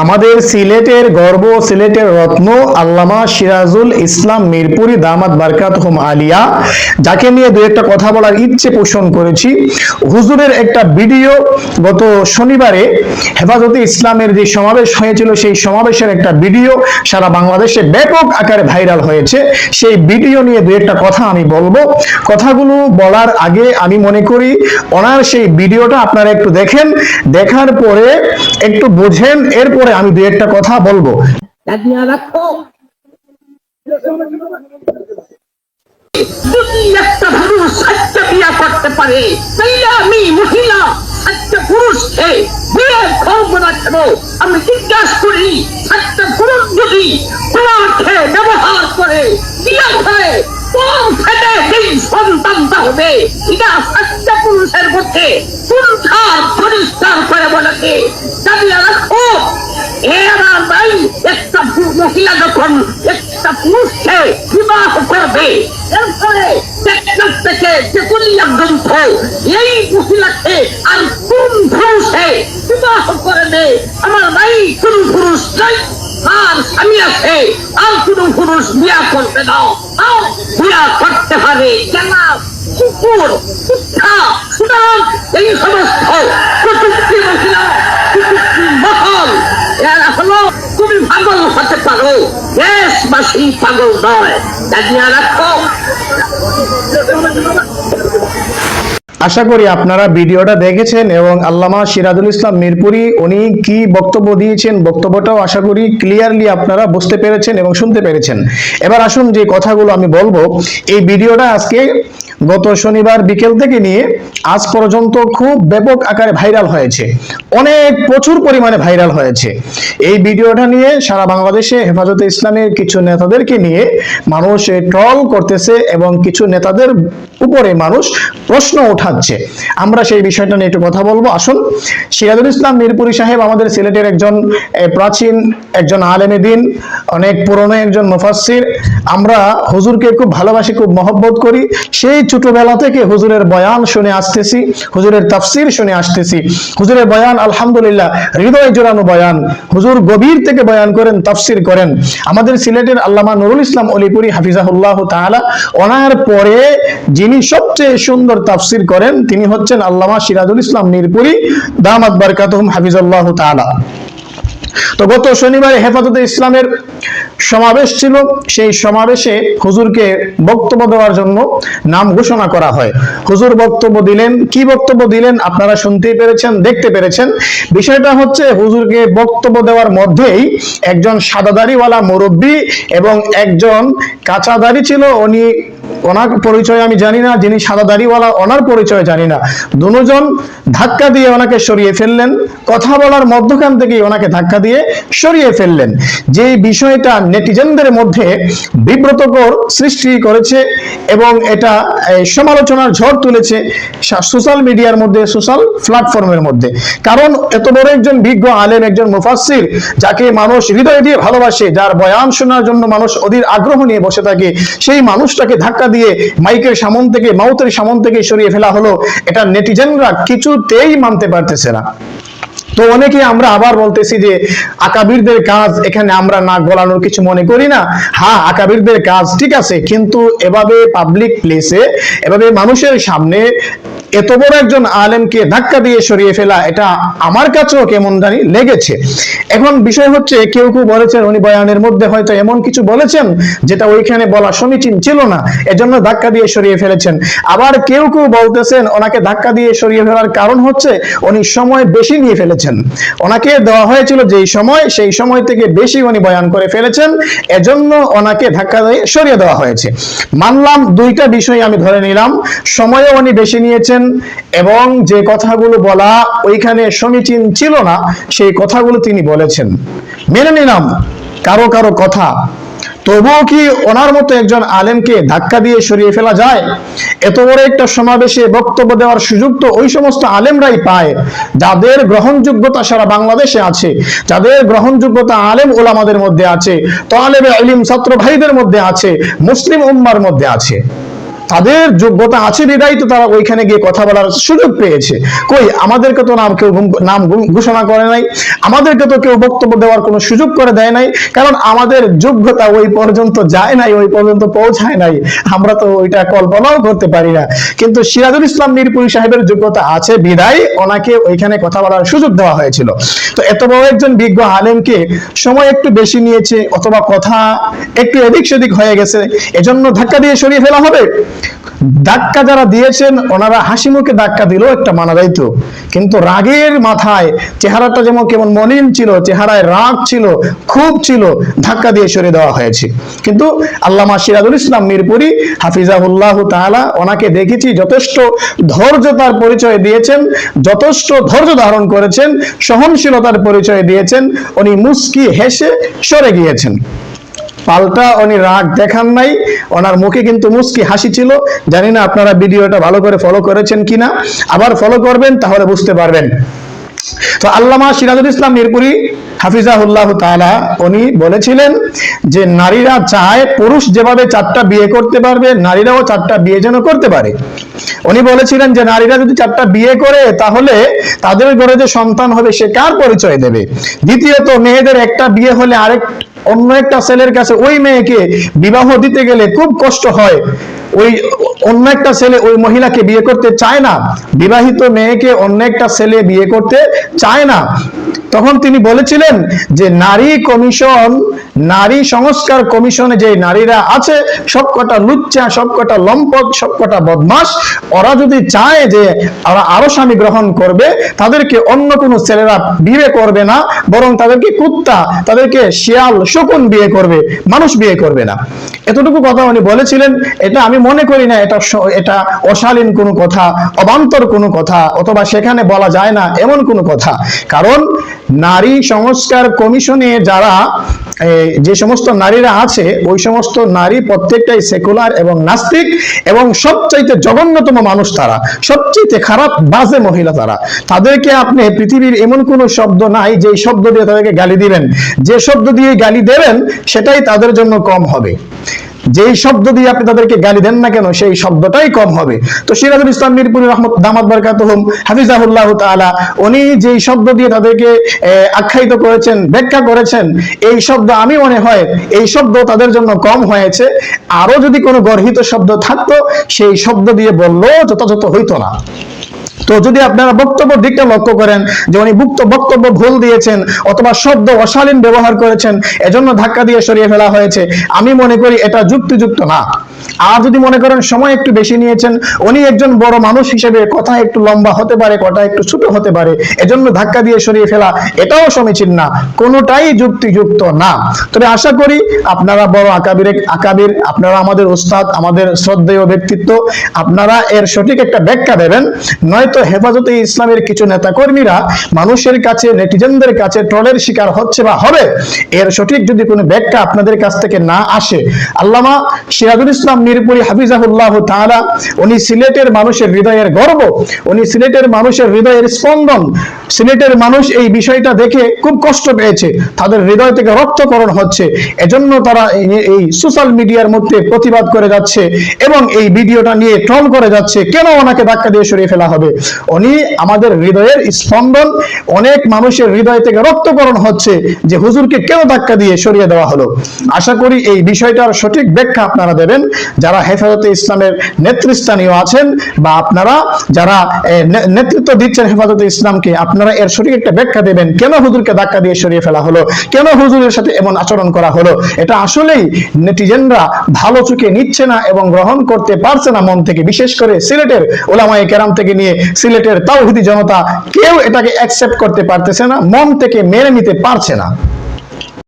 আমাদের সিলেটের গর্ব, সিলেটের রত্ন আল্লামা সিরাজুল ইসলাম মিরপুরি দামাত বারকাতুহুম আলিয়া, যাকে নিয়ে দু একটা কথা বলার ইচ্ছে পোষণ করেছি। হুজুরের একটা ভিডিও গত শনিবারে হেফাজতে ইসলামের যে সমাবেশ হয়েছিল, সেই সমাবেশের একটা ভিডিও সারা বাংলাদেশে ব্যাপক আকারে ভাইরাল হয়েছে। সেই ভিডিও নিয়ে দু একটা কথা আমি বলবো। কথাগুলো বলার আগে আমি মনে করি ওনার সেই ভিডিওটা আপনারা একটু দেখেন, দেখার পরে একটু বোঝেন, এরপরে আমি দু একটা কথা বলবো। একটা পুরুষ একটা বিয়া করতে পারে, আমি মহিলা একটা পুরুষকে বিয়ে করবো না কেন? আমি জিজ্ঞাসা করি, একটা পুরুষ যদি তোমাকে ব্যবহার করে বিয়ে করে কম ফেটে যেই সন্তানটা হবে, এটা একটা পুরুষের মধ্যে পুরুষার পরিষ্কার করে বলেছে। জানিয়ে রাখো, এরা নাই একটা মহিলা যখন একটা পুরুষকে বিবাহ করবে, এরপরে থেকে যে কলিয়া গ্রন্থ এই মহিলাকে আর কোন পুরুষে বিবাহ করে দেয়? আমার ভাই কোন পুরুষ নাই, আর স্বামী আছে, আর কোন পুরুষ বিয়া করবে না। বিয়া করতে পারে জানা কুকুর, কুত্তা। সুতরাং এই সমস্ত প্রযুক্তি মহিলা, প্রযুক্তি মহল, এরা হলো তুমি পাগল হতে পারো, দেশবাসী পাগল নয়। জানিয়ে রাখো। আশা করি আপনারা ভিডিওটা দেখেছেন এবং আল্লামা সিরাজুল ইসলাম মিরপুরি উনি কি বক্তব্য দিয়েছেন, বক্তব্যটাও আশা করি ক্লিয়ারলি আপনারা বুঝতে পেরেছেন এবং শুনতে পেরেছেন। এবার আসুন যে কথাগুলো আমি বলবো। এই ভিডিওটা আজকে গত শনিবার বিকেল থেকে নিয়ে আজ পর্যন্ত খুব ব্যাপক আকারে ভাইরাল হয়েছে, অনেক প্রচুর পরিমাণে ভাইরাল হয়েছে। এই ভিডিওটা নিয়ে সারা বাংলাদেশে হেফাজতে ইসলামের কিছু নেতাদেরকে নিয়ে মানুষ ট্রল করতেছে এবং কিছু নেতাদের উপরে মানুষ প্রশ্ন উঠাচ্ছে। আমরা সেই বিষয়টা নিয়ে একটু কথা বলবো। আসুন, সিরাজুল ইসলাম মিরপুরি সাহেব আমাদের সিলেটের একজন প্রাচীন একজন আলেমে দ্বীন, অনেক পুরনো একজন মুফাসসির। আমরা হুজুরকে খুব ভালোবাসি, খুব মহব্বত করি। সেই ছোটবেলা থেকে হুজুরের বয়ান শুনে আসতেছি, হুজুরের তাফসীর শুনে আসতেছি। হুজুরের বয়ান আলহামদুলিল্লাহ হৃদয় জোড়ানো বয়ান। হুজুর গভীর থেকে বয়ান করেন, তাফসীর করেন। আমাদের সিলেটের আল্লামা নুরুল ইসলাম অলিপুরি হাফিজাহুল্লাহ তাআলা, ওনার পরে যিনি সবচেয়ে সুন্দর তাফসীর করেন তিনি হচ্ছেন আল্লামা সিরাজুল ইসলাম মিরপুরি দামাত বারকাতুহুম হাফিজাল্লাহ তাআলা। তো গত শনিবারে হেফাজতে ইসলামের সমাবেশ ছিল। সেই সমাবেশে হুজুরকে বক্তব্য দেওয়ার জন্য নাম ঘোষণা করা হয়। হুজুর বক্তব্য দিলেন। কি বক্তব্য দিলেন আপনারা শুনতেই পেরেছেন, দেখতে পেরেছেন। বিষয়টা হচ্ছে, হুজুরকে বক্তব্য দেওয়ার মধ্যেই একজন সাদাদাড়িওয়ালা মুরব্বী এবং একজন কাঁচাদাড়ি ছিল, উনি ওনার পরিচয় আমি জানি না, যিনি সাদা দাড়িওয়ালা ওনার পরিচয় জানি না। দুজন ধাক্কা দিয়ে ওনাকে সরিয়ে ফেললেন, কথা বলার মধ্যখান থেকেই ওনাকে ধাক্কা দিয়ে সরিয়ে ফেললেন। যে বিষয়টা নেটিজেনদের মধ্যে বিব্রতকর সৃষ্টি করেছে এবং এটা সমালোচনার ঝড় তুলেছে সোশ্যাল মিডিয়ার মধ্যে, সোশ্যাল প্ল্যাটফর্মের মধ্যে। কারণ এত বড় একজন বিজ্ঞ আলেম, একজন মুফাসসির, যাকে মানুষ হৃদয় দিয়ে ভালোবাসে, যার বয়ান শোনার জন্য মানুষ অধীর আগ্রহ নিয়ে বসে থাকে, সেই মানুষটাকে ধাক্কা দিয়ে মাইকের সামন থেকে, মাউথের সামন থেকে সরিয়ে ফেলা হলো। এটা নেটিজেনরা কিছুতেই মানতে পারতেছে না। তো অনেকে আমরা আবার বলতেছি যে আকাবিরদের কাজ, এখানে আমরা নাক গলানোর কিছু মনে করি না। হ্যাঁ, আকাবিরদের কাজ ঠিক আছে, কিন্তু এভাবে পাবলিক প্লেসে, এভাবে মানুষের সামনে এত বড় একজন আলেমকে ধাক্কা দিয়ে সরিয়ে ফেলা, এটা আমার কাছেও কেমন জানি লেগেছে। এখন বিষয় হচ্ছে, কেউ কেউ বলেছেন উনি বয়ানের মধ্যে হয়তো এমন কিছু বলেছেন যেটা ওইখানে বলা সমীচীন ছিল না, এজন্য ধাক্কা দিয়ে সরিয়ে ফেলেছেন। আবার কেউ কেউ বলতেছেন ওনাকে ধাক্কা দিয়ে সরিয়ে ফেলার কারণ হচ্ছে উনি সময় বেশি নিয়ে ফেলেছেন। ওনাকে দেওয়া হয়েছিল যেই সময়, সেই সময় থেকে বেশি উনি বয়ান করে ফেলেছেন, এজন্য ওনাকে ধাক্কা দিয়ে সরিয়ে দেওয়া হয়েছে। মানলাম, দুইটা বিষয় আমি ধরে নিলাম। সময়ও উনি বেশি নিয়েছেন এবং যে কথাগুলো বলা ওইখানে সমীচীন ছিল না, সেই কথাগুলো তিনি বলেছেন, মেনে নিলাম কারো কারো কথা। তবুও কি ওনার মতো একজন আলেমকে ধাক্কা দিয়ে সরিয়ে ফেলা যায়? এত বড় একটা সমাবেশে বক্তব্য দেওয়ার সুযোগ তো ওই সমস্ত আলেমরাই পায় যাদের গ্রহণযোগ্যতা সারা বাংলাদেশে আছে, যাদের গ্রহণযোগ্যতা আলেম ওলামাদের মধ্যে আছে, তালেবে ইলম ছাত্র ভাইদের মধ্যে আছে, মুসলিম উম্মার মধ্যে আছে। তাদের যোগ্যতা আছে বিধায় তো তারা ওইখানে গিয়ে কথা বলার সুযোগ পেয়েছে। কই আমাদেরকে তো কেউ নাম ঘোষণা করে নাই, আমাদেরকে তো কেউ বক্তব্য দেওয়ার কোনো সুযোগ করে দেয় নাই, কারণ আমাদের যোগ্যতা ওই পর্যন্ত যায় নাই, ওই পর্যন্ত পৌঁছায় নাই, আমরা তো ওইটা কল্পনাও করতে পারি না। কিন্তু সিরাজুল ইসলাম মিরপুরি সাহেবের যোগ্যতা আছে বিধায় ওনাকে ওইখানে কথা বলার সুযোগ দেওয়া হয়েছিল। তো এত বড় একজন বিজ্ঞ আলেমকে সময় একটু বেশি নিয়েছে, অথবা কথা একটু এদিক সেদিক হয়ে গেছে, এজন্য ধাক্কা দিয়ে সরিয়ে ফেলা হবে? ধাক্কা যারা দিয়েছেন ওনারা হাসি মুখে ধাক্কা দিল, একটা মানা যাইতো, কিন্তু রাগের মাথায় চেহারাটা যেমন কেমন মলিন ছিল, চেহারায় রাগ ছিল, খুব ছিল, ধাক্কা দিয়ে সরিয়ে দেওয়া হয়েছে। কিন্তু আল্লামা সিরাজুল ইসলাম মিরপুরি হাফিজাহুল্লাহ তাআলা ওনাকে দেখেছি যথেষ্ট ধৈর্যতার পরিচয় দিয়েছেন, যথেষ্ট ধৈর্য ধারণ করেছেন, সহনশীলতার পরিচয় দিয়েছেন। উনি মুস্কি হেসে সরে গিয়েছেন, পাল্টা উনি রাগ দেখান নাই, ওনার মুখে কিন্তু মুস্কি হাসি ছিল। জানি না আপনারা ভিডিওটা ভালো করে ফলো করেছেন কিনা, আবার ফলো করবেন তাহলে বুঝতে পারবেন। তো আল্লামা সিরাজুল ইসলাম মিরপুরি হাফিজাহুল্লাহ তাআলা উনি বলেছিলেন যে নারীরা চায় পুরুষ যেভাবে 4টা বিয়ে করতে পারবে, নারীরাও 4টা বিয়ে যেন করতে পারে। উনি বলেছিলেন যে নারীরা যদি 4টা বিয়ে করে তাহলে তাদের ঘরে যে সন্তান হবে সে কার পরিচয় দেবে। দ্বিতীয়ত, মেয়েদের একটা বিয়ে হলে অন্য একটা ছেলের কাছে ওই মেয়েকে বিবাহ দিতে গেলে খুব কষ্ট হয়, ওই অন্য একটা ছেলে ওই মহিলাকে বিয়ে করতে চায় না, বিবাহিত মেয়েকে অন্য একটা ছেলে বিয়ে করতে চায় না। তখন তিনি বলেছিলেন যে নারী কমিশন, নারী সংস্কার কমিশনে যে নারীরা আছে সবকটা লুচ্চা, সবকটা লম্পট, সবকটা বদমাশ। ওরা যদি চায় যে ওরা আরো স্বামী গ্রহণ করবে, তাদেরকে অন্য কোনো ছেলেরা বিয়ে করবে না, বরং তাদেরকে কুত্তা, তাদেরকে শিয়াল, শকুন বিয়ে করবে, মানুষ বিয়ে করবে না। এতটুকু কথা উনি বলেছিলেন। এটা আমি মনে করি না এটা অশালীন কোনো কথা, অবান্তর কোনো কথা, অথবা সেখানে বলা যায় না এমন কোনো কথা। কারণ নারী সংস্কার কমিশনে যারা যে সমস্ত নারীরা আছে, ওই সমস্ত নারী প্রত্যেকটাই সেকুলার এবং নাস্তিক, এবং সবচাইতে জঘন্যতম মানুষ তারা, সবচাইতে খারাপ বাজে মহিলা তারা। তাদেরকে আপনি পৃথিবীর এমন কোনো শব্দ নাই যে শব্দ দিয়ে তাদেরকে গালি দিবেন, যে শব্দ দিয়ে গালি দেবেন সেটাই তাদের জন্য কম হবে। যেই শব্দ দিয়ে আপনি তাদেরকে গালি দেন না কেন সেই শব্দটাই কম হবে। তো সিরাজুল ইসলাম মিরপুরি রহমত দামাত বারকাতুহুম হাফিজাহুল্লাহ তাআলা উনি যেই শব্দ দিয়ে তাদেরকে আখ্যায়িত করেছেন, ব্যাখ্যা করেছেন, এই শব্দ আমি মনে হয় এই শব্দ তাদের জন্য কম হয়েছে। আরো যদি কোনো গর্হিত শব্দ থাকতো সেই শব্দ দিয়ে বললেও যথাযথ হইতো না। তো যদি আপনারা বক্তব্য দিকটা লক্ষ্য করেন যে উনি বক্তব্য ভুল দিয়েছেন অথবা শব্দ অশালীন ব্যবহার করেছেন, এজন্য ধাক্কা দিয়ে সরিয়ে ফেলা হয়েছে, আমি মনে করি এটা যুক্তিযুক্ত না। আর যদি মনে করেন সময় একটু বেশি নিয়েছেন, উনি একজন বড় মানুষ হিসেবে কথা একটু লম্বা হতে পারে, কথা একটু ছোট হতে পারে, এজন্য ধাক্কা দিয়ে সরিয়ে ফেলা এটাও সমীচীন না, কোনোটাই যুক্তিযুক্ত না। তবে আশা করি আপনারা বড় আকাবির, আপনারা আমাদের উস্তাদ, আমাদের শ্রদ্ধেয় ব্যক্তিত্ব, আপনারা এর সঠিক একটা ব্যাখ্যা দেবেন। নয়তো হেফাজতে ইসলামের কিছু নেতাকর্মীরা মানুষের কাছে, নেটিজেনদের কাছে ট্রলের শিকার হচ্ছে বা হবে। এর সঠিক যদি কোনো ব্যাখ্যা আপনাদের কাছ থেকে না আসে, আল্লামা সিরাজুল ইসলাম মিরপুরি হাফিজাহুল্লাহ তাআলা উনি সিলেটের মানুষের হৃদয়ের গর্ব, উনি সিলেটের মানুষের হৃদয়ের স্পন্দন। সিলেটের মানুষ এই বিষয়টা দেখে খুব কষ্ট পেয়েছে, তাদের হৃদয় থেকে রক্তকরণ হচ্ছে, এজন্য তারা এই সোশ্যাল মিডিয়ার মধ্যে প্রতিবাদ করে যাচ্ছে এবং এই ভিডিওটা নিয়ে ট্রল করে যাচ্ছে, কেন ওনাকে ধাক্কা দিয়ে সরিয়ে ফেলা হবে। উনি আমাদের হৃদয়ের স্পন্দন, অনেক মানুষের হৃদয় থেকে রক্তকরণ হচ্ছে যে হুজুরকে কেন ধাক্কা দিয়ে সরিয়ে দেওয়া হলো। আশা করি এই বিষয়টার সঠিক ব্যাখ্যা আপনারা দেবেন, যারা হেফাজতে ইসলামের নেতৃস্থানীয় আছেন বা আপনারা যারা নেতৃত্ব দিচ্ছেন হেফাজতে ইসলামকে, আপনারা এর সঠিক একটা ব্যাখ্যা দেবেন, কেন হুজুরকে ধাক্কা দিয়ে সরিয়ে ফেলা হলো, কেন হুজুরের সাথে এমন আচরণ করা হলো। এটা আসলেই নেটিজেনরা ভালো চোখে নিচ্ছে না এবং গ্রহণ করতে পারছে না মন থেকে। বিশেষ করে সিলেটের উলামায়ে কেরাম থেকে নিয়ে সিলেটের তাওহীদি জনতা কেউ এটাকে অ্যাকসেপ্ট করতে পারতেছে না, মন থেকে মেনে নিতে পারছে না।